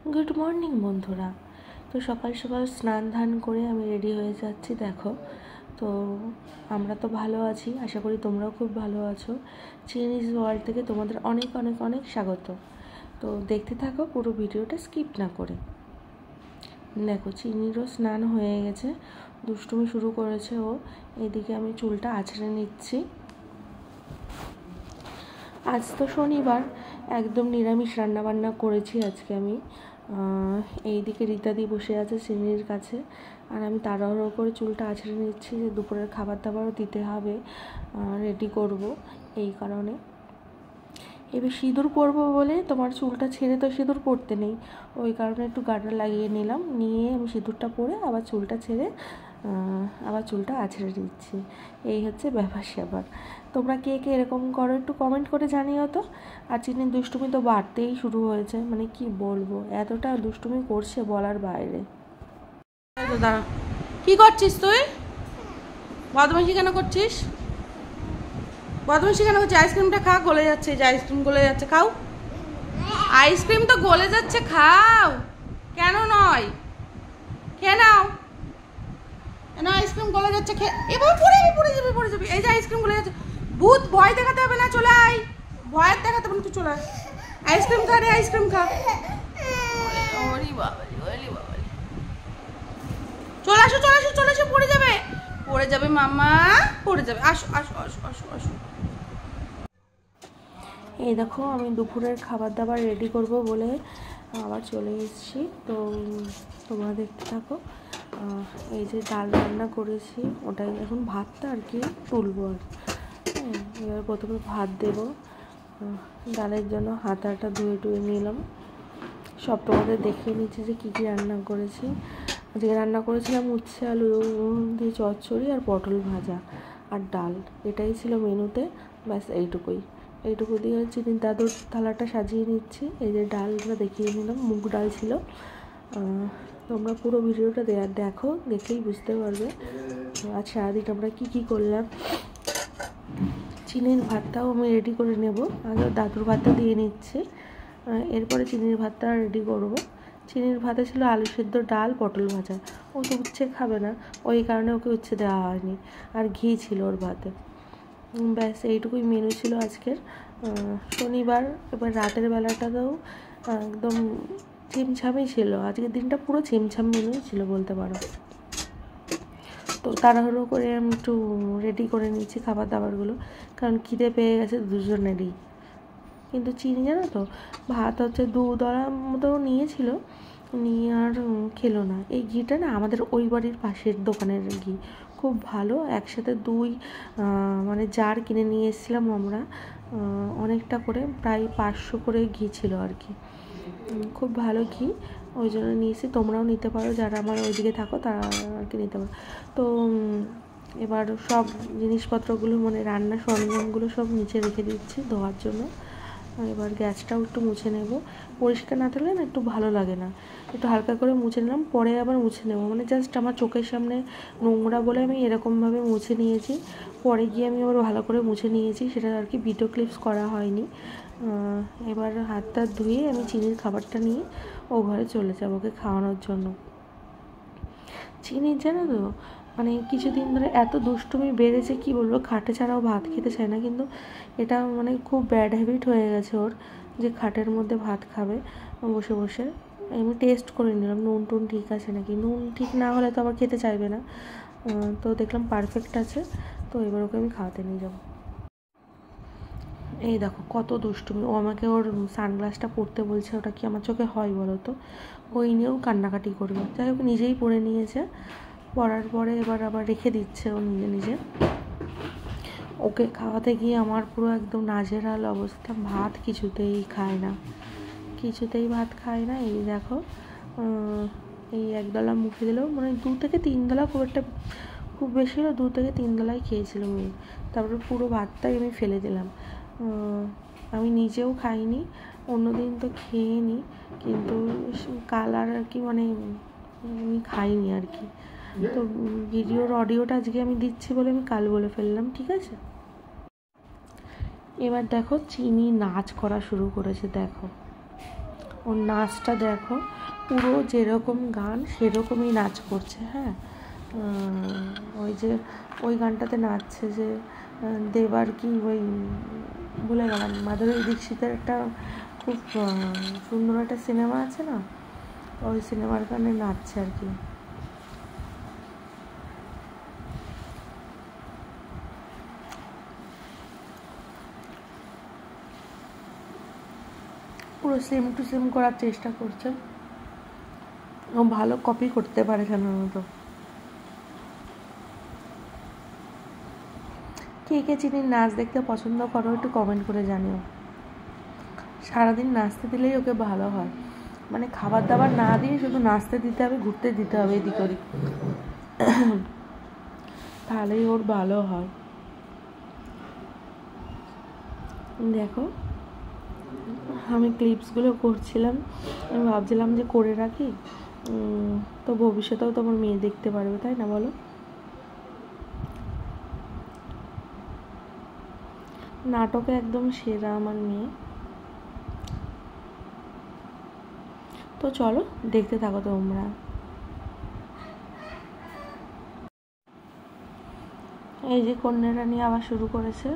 Good morning বন্ধুরা। তো সকাল সকাল স্নান ধান করে আমি রেডি হয়ে যাচ্ছি। দেখো, তো আমরা তো ভালো আছি, আশা করি তোমরাও খুব ভালো আছো। চিনিজ ওয়ার্ল্ড থেকে তোমাদের অনেক অনেক অনেক স্বাগত। তো দেখতে থাকো পুরো ভিডিওটা স্কিপ না করে। দেখো, চিনিরও স্নান হয়ে গেছে, দুষ্টুমি শুরু করেছে ও। এইদিকে আমি চুলটা আছড়ে নিচ্ছি। আজ তো শনিবার, একদম নিরামিষ রান্নাবান্না করেছি আজকে আমি। এইদিকে রীতাদি বসে আছে চিনির কাছে, আর আমি তাড়াহুড়ো করে চুলটা আছড়ে নিচ্ছি যে দুপুরের খাবার দাবারও দিতে হবে, রেডি করব এই কারণে। এবার সিঁদুর পরবো বলে তোমার চুলটা ছেড়ে তো সিঁদুর পরতে নেই, ওই কারণে একটু গার্ডার লাগিয়ে নিলাম, নিয়ে আমি সিঁদুরটা পরে আবার চুলটা ছেড়ে আবার চুলটা আছড়ে দিচ্ছি। এই হচ্ছে ব্যাপার স্যাপার। তোমরা কে কে এরকম করো একটু কমেন্ট করে জানিও তো। আর চিনির দুষ্টুমি তো বাড়তেই শুরু হয়েছে, মানে কি বলবো, এতটা দুষ্টুমি করছে বলার বাইরে। দাঁড়া, কি করছিস তুই? বদমাইশি কেন করছিস? বদমাইশি কেন করছিস? আইসক্রিমটা খা, গলে যাচ্ছে, যে আইসক্রিম গলে যাচ্ছে, খাও। আইসক্রিম তো গলে যাচ্ছে, খাও। কেন নয়, খেয়ে নাও। না, আইসক্রিম গলে যাচ্ছে, এবার পড়ে যাবে। এই যে আইসক্রিম গলে যাচ্ছে। ভূত, ভয় দেখাতে হবে না, চলে আয়। ভয় দেখাতে হবে না, তুই চলে আয়। আইসক্রিম খা রে, আইসক্রিম খা। চলে আসো, পড়ে যাবে মামা, পড়ে যাবে। আসো আসো আসো আসো আসো। এই দেখো, আমি দুপুরের খাবার দাবার রেডি করব বলে আবার চলে এসেছি। তো তোমরা দেখতে থাকো। এই যে ডাল রান্না করেছি, ওটাই এখন ভাতটা আর কি তুলবো আর। এবার প্রথমে ভাত দেব। ডালের জন্য হাতাটা ধুয়ে টুয়ে নিলাম। সব তোমাদের দেখিয়ে নিচ্ছি যে কী কী রান্না করেছি। আজকে রান্না করেছিলাম উচ্ছে আলু দিয়ে চচ্চড়ি আর পটল ভাজা আর ডাল, এটাই ছিল মেনুতে। ব্যাস এইটুকু দিয়ে চিনির দাদুর থালাটা সাজিয়ে নিচ্ছি। এই যে ডালটা দেখিয়ে নিলাম, মুগ ডাল ছিল। তোমরা পুরো ভিডিওটা দেখো, দেখলেই বুঝতে পারবে আজ সারাদিন আমরা কী করলাম। চিনির ভাতটাও আমি রেডি করে নেব, আগে দাদুর ভাতটা দিয়ে নিচ্ছি, এরপরে চিনির ভাতটা রেডি করব। চিনির ভাতে ছিল আলু সেদ্ধ, ডাল, পটল ভাজা। ও তো উচ্ছে খাবে না, ওই কারণে ওকে উচ্ছে দেওয়া হয়নি, আর ঘি ছিল ওর ভাতে। ব্যাস এইটুকুই মেনু ছিল আজকের। শনিবার, এবার রাতের বেলাটাতেও একদম ছিমছামই ছিল, আজকের দিনটা পুরো ছিমছাম মেনুই ছিল বলতে পারো। তো তাড়াহুড়ো করে আমি একটু রেডি করে নিচ্ছি খাবার দাবারগুলো, কারণ খিদে পেয়ে গেছে দুজনেরই। কিন্তু চিনি জানো তো, ভাত হচ্ছে 2 দলা মতো নিয়েছিল, নিয়ে আর খেলো না। এই ঘিটা না আমাদের ওই বাড়ির পাশের দোকানের ঘি, খুব ভালো। একসাথে 2 মানে জার কিনে নিয়ে এসেছিলাম আমরা, অনেকটা করে, প্রায় 500 করে ঘি ছিল আর কি। খুব ভালো ঘি, ওই জন্য নিয়েছি। তোমরাও নিতে পারো, যারা আমার ওইদিকে থাকো তারা আর কি নিতে পারো। তো এবার সব জিনিসপত্রগুলো, মানে রান্নার সরঞ্জামগুলো সব নিচে রেখে দিচ্ছি ধোয়ার জন্য। এবার গ্যাসটাও একটু মুছে নেব, পরিষ্কার না থাকলে না একটু ভালো লাগে না, একটু হালকা করে মুছে নিলাম, পরে আবার মুছে নেব। মানে জাস্ট আমার চোখের সামনে নোংরা বলে আমি এরকমভাবে মুছে নিয়েছি, পরে গিয়ে আমি আবার ভালো করে মুছে নিয়েছি, সেটা আর কি ভিডিও ক্লিপস করা হয়নি। এবার হাতটা ধুয়ে আমি চিনির খাবারটা নিয়ে ও ঘরে চলে যাবো ওকে খাওয়ানোর জন্য। চিনির জানো তো, মানে কিছুদিন ধরে এত দুষ্টুমি বেড়েছে, কি বলবো, খাটে ছাড়াও ভাত খেতে চায় না। কিন্তু এটা মানে খুব ব্যাড হ্যাবিট হয়ে গেছে ওর, যে খাটের মধ্যে ভাত খাবে বসে বসে। আমি টেস্ট করে নিলাম নুন টুন ঠিক আছে নাকি, নুন ঠিক না হলে তো আবার খেতে চাইবে না। তো দেখলাম পারফেক্ট আছে, তো এবার ওকে আমি খাওয়াতে নিয়ে যাবো। এই দেখো কত দুষ্টুমি, ও আমাকে ওর সানগ্লাসটা পরতে বলছে, ওটা কি আমার চোখে হয় বলো তো? ওই নিয়েও কান্নাকাটি করবে। যাই হোক, নিজেই পরে নিয়েছে, পরার পরে এবার আবার রেখে দিচ্ছে ও নিজে। ওকে খাওয়াতে গিয়ে আমার পুরো একদম নাজেহাল অবস্থা, ভাত কিছুতেই খায় না। এই দেখো, এই 1 দলা মুখে দিলেও, মানে 2 থেকে 3 দলা, খুব বেশি হলো 2 থেকে 3 দলাই খেয়েছিল মেয়ে। তারপরে পুরো ভাতটাই আমি ফেলে দিলাম। আমি নিজেও খাইনি, অন্যদিন তো খেয়ে নিই, কিন্তু কাল আর কি, মানে আমি খাইনি আর কি। তো ভিডিওর অডিওটা আজকে আমি দিচ্ছি বলে আমি কাল বলে ফেললাম, ঠিক আছে। এবার দেখো চিনি নাচ করা শুরু করেছে, দেখো ওর নাচটা দেখো, পুরো যেরকম গান সেরকমই নাচ করছে। হ্যাঁ, ওই যে ওই গানটাতে নাচছে যে দেবার কি ওই ভুলে গেলাম, মাধুরী দীক্ষিতের একটা খুব সুন্দর একটা সিনেমা আছে না, ওই সিনেমার গানে নাচছে আর কি। পুরো সেম টু সেম করার চেষ্টা করছে। ও ভালো কপি করতে পারে সাধারণত। কে কে চিনির নাচ দেখতে পছন্দ করো একটু কমেন্ট করে জানিও। সারাদিন নাচতে দিলেই ওকে ভালো হয়, মানে খাবার দাবার না দিয়ে শুধু নাচতে দিতে হবে, ঘুরতে দিতে হবে এদিক ওদিক, তাহলেই ওর ভালো হয়। দেখো আমি ক্লিপসগুলো করছিলাম, আমি ভাবছিলাম যে করে রাখি, তো ভবিষ্যতেও তোমার মেয়ে দেখতে পারবে, তাই না বলো? নাটকে একদম সেরা আমার মেয়ে। তো চলো দেখতে থাকো তোমরা। এই যে কন্যারা নিয়ে আবার শুরু করেছে,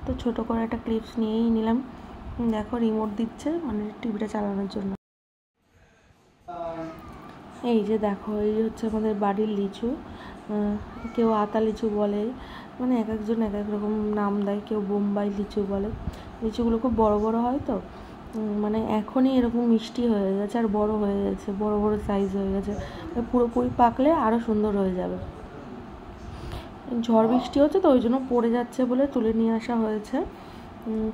তো ছোট করে একটা ক্লিপস নিয়েই নিলাম। দেখো রিমোট দিচ্ছে, মানে টিভিটা চালানোর জন্য। এই যে দেখো, এই হচ্ছে আমাদের বাড়ির লিচু, কেউ আতা লিচু বলে, মানে এক একজন এক এক রকম নাম দেয়, কেউ বোম্বাই লিচু বলে। লিচুগুলো খুব বড় বড় হয় তো, মানে এখনই এরকম মিষ্টি হয়ে গেছে আর বড় হয়ে গেছে, বড় বড় সাইজ হয়ে গেছে, পুরোপুরি পাকলে আরও সুন্দর হয়ে যাবে। ঝড় বৃষ্টি হচ্ছে তো ওই জন্য পড়ে যাচ্ছে বলে তুলে নিয়ে আসা হয়েছে।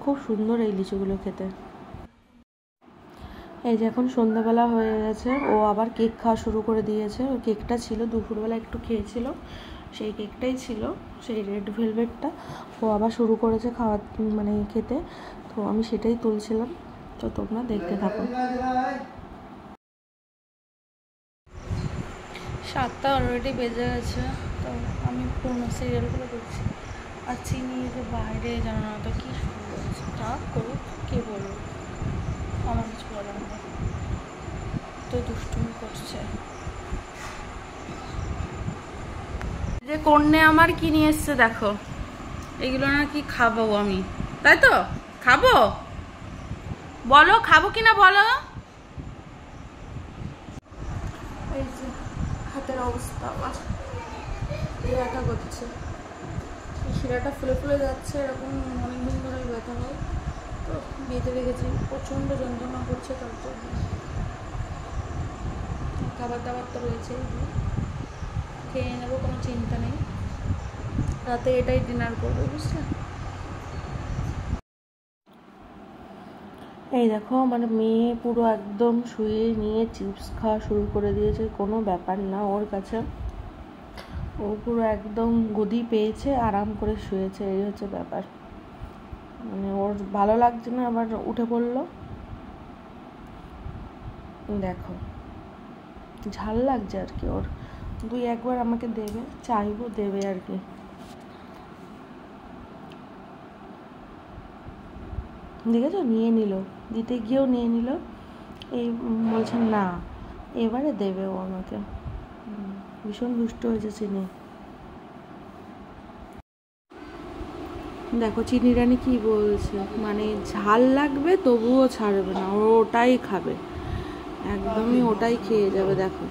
খুব সুন্দর এই লিচুগুলো খেতে। এই যে এখন সন্ধ্যাবেলা হয়ে গেছে, ও আবার কেক খাওয়া শুরু করে দিয়েছে। ওই কেকটা ছিল দুপুরবেলা একটু খেয়েছিল, সেই কেকটাই ছিল, সেই রেড ভেলভেটটা। ও আবার শুরু করেছে খাওয়া, মানে খেতে, তো আমি সেটাই তুলছিলাম, তো তোমরা দেখতে থাকো। 7টা অলরেডি বেজে গেছে, তো আমি পুরনো সিরিয়ালগুলো দেখছি। আর চিনি যে বাইরে জানো না তো কী শুরু করেছে, তা করুক, কে বলবো, আমার কিছু বলার নেই, তো দুষ্টুমি করছে। যে কন্যা আমার কি নিয়ে এসছে দেখো, এগুলো নাকি খাবো আমি, তাই তো? খাবো, বলো খাবো কিনা বলো। এই যে হাতের অবস্থা আমার, ব্যথা করছে, শিরাটা ফুলে ফুলে যাচ্ছে, এরকম অনেকদিন ধরে ব্যথা হয়, তো বেঁধে রেখেছি, প্রচণ্ড যন্ত্রণা করছে, তার জন্য। খাবার দাবার তো রয়েছে, খেয়ে নেবো, কোনো চিন্তা নেই, রাতে এটাই ডিনার করবো, বুঝলে? এই দেখো মানে মেয়ে পুরো একদম শুয়ে নিয়ে চিপস খাওয়া শুরু করে দিয়েছে, কোনো ব্যাপার না ওর কাছে, ও পুরো একদম গদি পেয়েছে, আরাম করে শুয়েছে, এই হচ্ছে ব্যাপার। মানে ওর ভালো লাগছে না, আবার উঠে পড়লো। দেখো ঝাল লাগছে আর কি ওর, 2-1বার আমাকে দেবে, চাইবো দেবে আর কি। দেখেছো, নিয়ে নিল, দিতে গিয়েও নিয়ে নিল, এই বলছে না, এবারে দেবে ও আমাকে। ভীষণ দুষ্ট হয়েছে চিনি। দেখো চিনি রানী কি বলছে, মানে ঝাল লাগবে তবুও ছাড়বে না, ও ওটাই খাবে, একদমই ওটাই খেয়ে যাবে। দেখো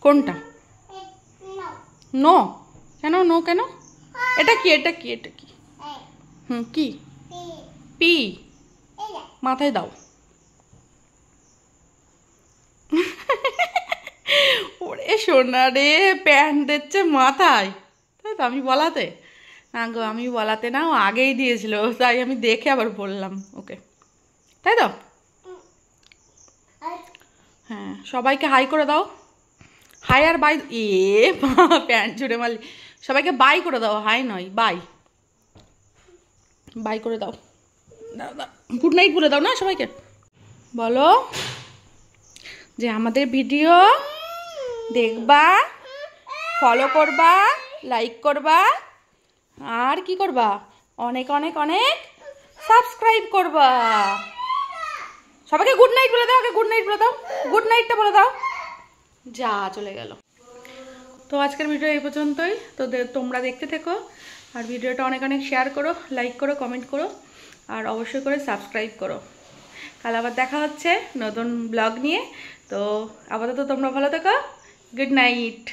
কোনটা নো, কেন নো কেন, এটা কি, এটা কি, এটা কি, কি পি, মাথায় দাও। ওরে সোনা রে, প্যান্ট দিচ্ছে মাথায়, তাই তো? আমি বলাতে না গো, আমি বলাতে না, ও আগেই দিয়েছিল, তাই আমি দেখে আবার বললাম ওকে, তাই তো? হ্যাঁ, সবাইকে হাই করে দাও। হাই আর বাই। এ প্যান্ট ছুড়ে মারলি। সবাইকে বাই করে দাও, হাই নয়, বাই। বাই করে দাও। গুড নাইট বলে দাও না সবাইকে। বলো যে আমাদের ভিডিও দেখবা, ফলো করবা, লাইক করবা, আর কি করবা, অনেক অনেক অনেক সাবস্ক্রাইব করবা। সবাইকে গুড নাইট বলে দাও। গুড নাইট বলে দাও। গুড নাইটটা বলে দাও। যা চলে গেল। তো আজকের ভিডিও এই পর্যন্তই। তো তোমরা দেখতে থেকো, আর ভিডিওটা অনেক অনেক শেয়ার করো, লাইক করো, কমেন্ট করো, আর অবশ্যই করে সাবস্ক্রাইব করো। কাল আবার দেখা হচ্ছে নতুন ব্লগ নিয়ে। তো আপাতত তোমরা ভালো থেকো। Good night.